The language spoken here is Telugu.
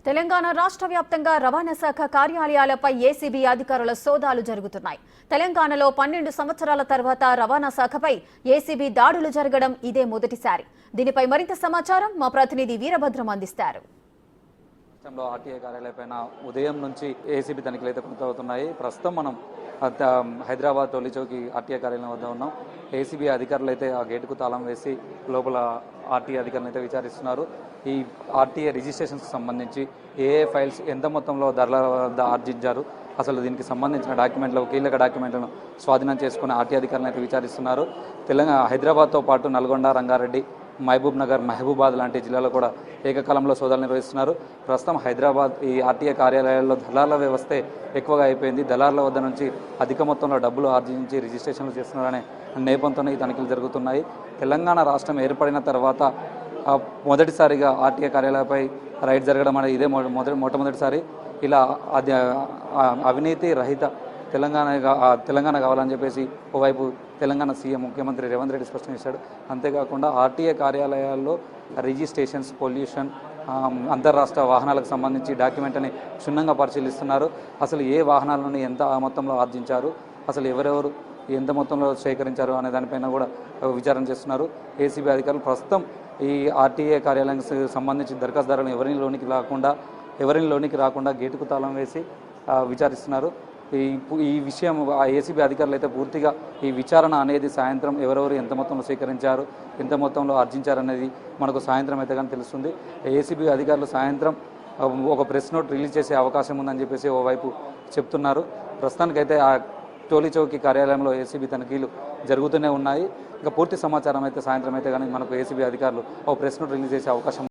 తెలంగాణ రాష్ట్ర వ్యాప్తంగా రవాణా శాఖ కార్యాలయాలపై ఏసీబీ అధికారుల సోదాలు జరుగుతున్నాయి. తెలంగాణలో 12 సంవత్సరాల తర్వాత రవాణా శాఖపై ఏసీబీ దాడులు జరగడం ఇదే మొదటిసారి. దీనిపై మరింత సమాచారం మా ప్రతినిధి వీరభద్రం అందిస్తారు. ఆర్టీఏ కార్యాలయపైన ఉదయం నుంచి ఏసీబీ తనిఖీలు అయితే కొనసాగుతున్నాయి. ప్రస్తుతం మనం హైదరాబాద్ టోలీ చౌకీ ఆర్టీఏ కార్యాలయం వద్ద ఉన్నాం. ఏసీబీ అధికారులు అయితే ఆ గేటుకు తాళం వేసి లోపల ఆర్టీఏ అధికారులు అయితే విచారిస్తున్నారు. ఈ ఆర్టీఏ రిజిస్ట్రేషన్స్కి సంబంధించి ఏ ఫైల్స్ ఎంత మొత్తంలో ధరల వద్ద ఆర్జించారు, అసలు దీనికి సంబంధించిన డాక్యుమెంట్లు కీలక డాక్యుమెంట్లను స్వాధీనం చేసుకుని ఆర్టీఏ అధికారులు అయితే విచారిస్తున్నారు. హైదరాబాద్తో పాటు నల్గొండ, రంగారెడ్డి, మహబూబ్ నగర్, మహబూబాద్ లాంటి జిల్లాలో కూడా ఏకకాలంలో సోదాలు నిర్వహిస్తున్నారు. ప్రస్తుతం హైదరాబాద్ ఈ ఆర్టీఏ కార్యాలయాల్లో దళార్ల వ్యవస్థే ఎక్కువగా అయిపోయింది. దళార్ల వద్ద నుంచి అధిక మొత్తంలో డబ్బులు ఆర్జించి రిజిస్ట్రేషన్లు చేస్తున్నారనే నేపథ్యంతోనే ఈ తనిఖీలు జరుగుతున్నాయి. తెలంగాణ రాష్ట్రం ఏర్పడిన తర్వాత మొదటిసారిగా ఆర్టీఏ కార్యాలయంపై రైడ్ జరగడం అనేది ఇదే మొట్టమొదటిసారి. ఇలా అవినీతి రహిత తెలంగాణ కావాలని చెప్పేసి ఓవైపు తెలంగాణ సీఎం ముఖ్యమంత్రి రేవంత్ రెడ్డి స్పష్టం చేశాడు. అంతేకాకుండా ఆర్టీఏ కార్యాలయాల్లో రిజిస్ట్రేషన్స్, పొల్యూషన్, అంతర్రాష్ట్ర వాహనాలకు సంబంధించి డాక్యుమెంట్ని క్షుణ్ణంగా పరిశీలిస్తున్నారు. అసలు ఏ వాహనాలను ఎంత మొత్తంలో ఆర్జించారు, అసలు ఎవరెవరు ఎంత మొత్తంలో సేకరించారు అనే దానిపైన కూడా విచారణ చేస్తున్నారు. ఏసీబీ అధికారులు ప్రస్తుతం ఈ ఆర్టీఏ కార్యాలయానికి సంబంధించి దరఖాస్తుదారులను ఎవరిని లోనికి రాకుండా గేటుకు తాళం వేసి విచారిస్తున్నారు. ఈ విషయం ఏసీబీ అధికారులు అయితే పూర్తిగా ఈ విచారణ అనేది సాయంత్రం ఎవరెవరు ఎంత మొత్తంలో సేకరించారు, ఎంత మొత్తంలో ఆర్జించారనేది మనకు సాయంత్రం అయితే కానీ తెలుస్తుంది. ఏసీబీ అధికారులు సాయంత్రం ఒక ప్రెస్ నోట్ రిలీజ్ చేసే అవకాశం ఉందని చెప్పేసి ఓవైపు చెప్తున్నారు. ప్రస్తుతానికైతే ఆ టోలీ చౌకీ కార్యాలయంలో ఏసీబీ తనిఖీలు జరుగుతూనే ఉన్నాయి. ఇంకా పూర్తి సమాచారం అయితే సాయంత్రం అయితే కానీ మనకు ఏసీబీ అధికారులు ఒక ప్రెస్ నోట్ రిలీజ్ చేసే అవకాశం